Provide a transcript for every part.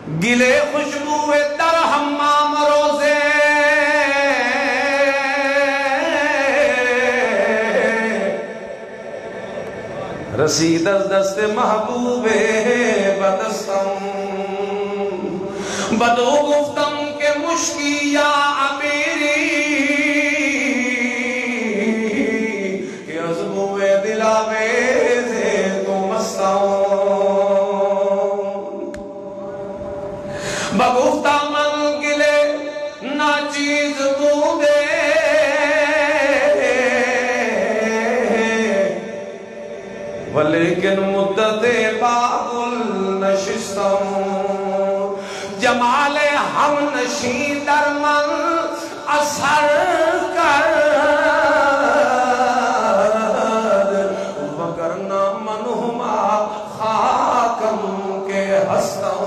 گلے خوشبو در حمام روزے رسید از دست محبوب بدستم بدو گفتم کہ مشکی یا عبیری کہ از بوئے دلاویز تو مستم بگفتہ من گلے نا چیز تو دے ولیکن مدت باغل نشستم جمال ہم نشین در من اثر کر وگرنہ منہما خاکم کے ہستم۔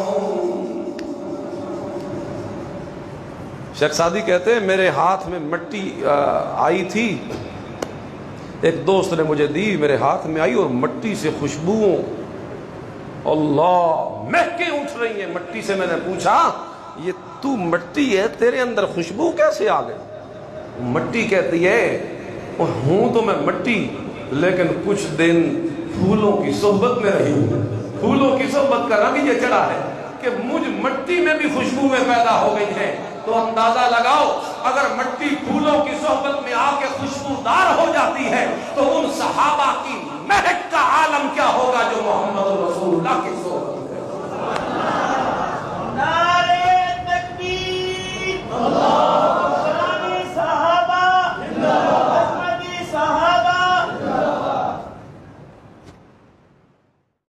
شیخ سعدی کہتے ہیں میرے ہاتھ میں مٹی آئی تھی، ایک دوست نے مجھے دی، میرے ہاتھ میں آئی اور مٹی سے خوشبوؤں اللہ مہکیں اٹھ رہی ہیں مٹی سے۔ میں نے پوچھا یہ تو مٹی ہے، تیرے اندر خوشبو کیسے آ گئی؟ مٹی کہتی ہے ہوں تو میں مٹی، لیکن کچھ دن پھولوں کی صحبت میں رہی ہوں، پھولوں کی صحبت کا رنگ یہ چڑھا ہے کہ مجھ مٹی میں بھی خوشبوئیں پیدا ہو گئی ہیں۔ تو اندازہ لگاؤ اگر مٹی پھولوں کی صحبت میں آ کے خوشبودار ہو جاتی ہے تو ان صحابہ کی مہک کا عالم کیا ہوگا جو محمد رسول اللہ کی